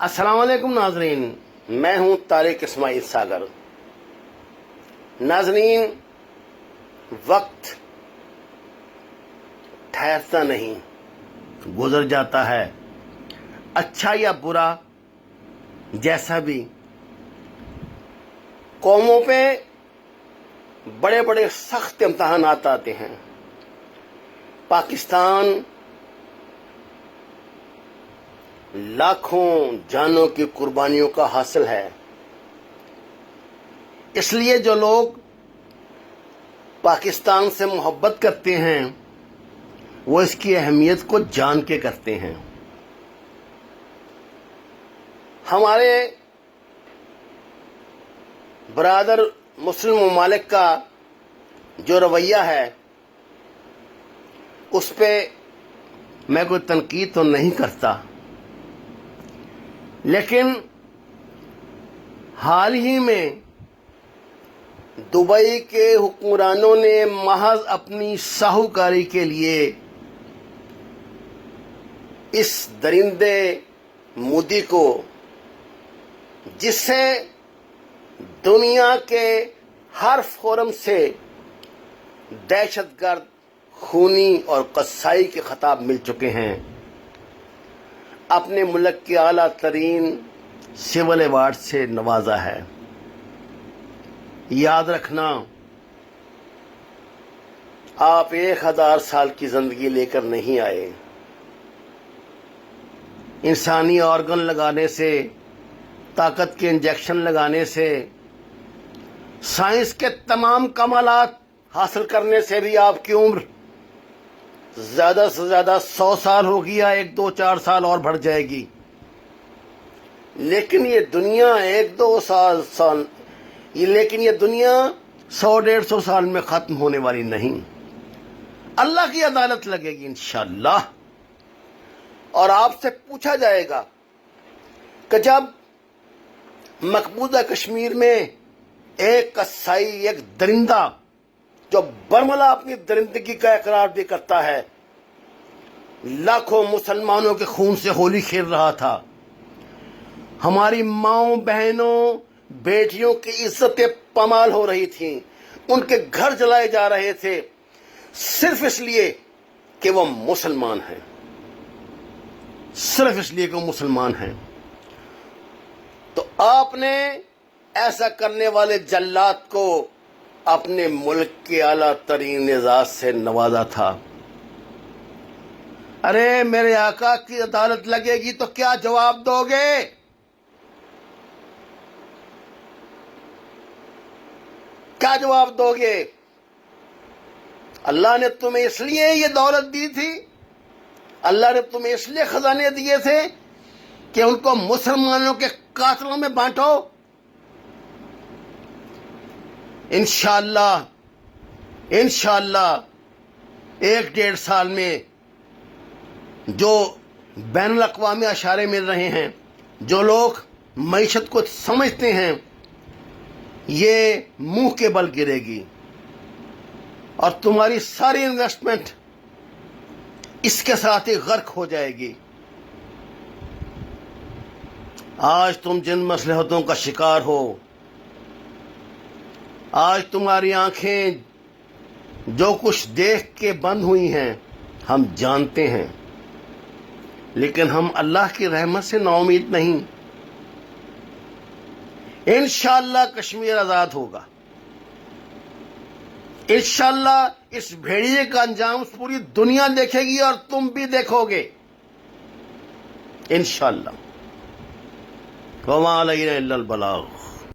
السلام علیکم ناظرین، میں ہوں طارق اسماعیل ساگر۔ ناظرین، وقت ٹھہرتا نہیں، گزر جاتا ہے، اچھا یا برا جیسا بھی۔ قوموں پہ بڑے بڑے سخت امتحانات آتے ہیں۔ پاکستان لاکھوں جانوں کی قربانیوں کا حاصل ہے۔ اس لیے جو لوگ پاکستان سے محبت کرتے ہیں وہ اس کی اہمیت کو جان کے کرتے ہیں۔ ہمارے برادر مسلم ممالک کا جو رویہ ہے اس پہ میں کوئی تنقید تو نہیں کرتا، لیکن حال ہی میں دبئی کے حکمرانوں نے محض اپنی ساہوکاری کے لیے اس درندے مودی کو، جس سے دنیا کے ہر فورم سے دہشت گرد، خونی اور قصائی کے خطاب مل چکے ہیں، اپنے ملک کے اعلیٰ ترین سول ایوارڈ سے نوازا ہے۔ یاد رکھنا، آپ 1000 سال کی زندگی لے کر نہیں آئے۔ انسانی آرگن لگانے سے، طاقت کے انجیکشن لگانے سے، سائنس کے تمام کمالات حاصل کرنے سے بھی آپ کی عمر زیادہ سے زیادہ 100 سال ہوگی، یا 1 2 4 سال اور بڑھ جائے گی، لیکن یہ دنیا 1 2 سال لیکن یہ دنیا 100 150 سال میں ختم ہونے والی نہیں۔ اللہ کی عدالت لگے گی انشاءاللہ، اور آپ سے پوچھا جائے گا کہ جب مقبوضہ کشمیر میں ایک قصائی، ایک درندہ جو برملا اپنی درندگی کا اقرار بھی کرتا ہے، لاکھوں مسلمانوں کے خون سے ہولی کھیل رہا تھا، ہماری ماؤں، بہنوں، بیٹیوں کی عزتیں پامال ہو رہی تھیں، ان کے گھر جلائے جا رہے تھے، صرف اس لیے کہ وہ مسلمان ہیں، صرف اس لیے کہ وہ مسلمان ہیں۔ تو آپ نے ایسا کرنے والے جلاد کو اپنے ملک کے اعلیٰ ترین اعزاز سے نوازا تھا۔ ارے میرے آقا کی عدالت لگے گی تو کیا جواب دو گے؟ کیا جواب دو گے؟ اللہ نے تمہیں اس لیے یہ دولت دی تھی، اللہ نے تمہیں اس لیے خزانے دیے تھے کہ ان کو مسلمانوں کے قاتلوں میں بانٹو۔ انشاءاللہ 1 1.5 سال میں جو بین الاقوامی اشارے مل رہے ہیں، جو لوگ معیشت کو سمجھتے ہیں، یہ منہ کے بل گرے گی، اور تمہاری ساری انویسٹمنٹ اس کے ساتھ ہی غرق ہو جائے گی۔ آج تم جن مصلحتوں کا شکار ہو، آج تمہاری آنکھیں جو کچھ دیکھ کے بند ہوئی ہیں، ہم جانتے ہیں، لیکن ہم اللہ کی رحمت سے نا امید نہیں۔ انشاءاللہ کشمیر آزاد ہوگا، انشاءاللہ اس بھیڑیے کا انجام پوری دنیا دیکھے گی، اور تم بھی دیکھو گے انشاءاللہ۔ وما علینا الا البلاغ۔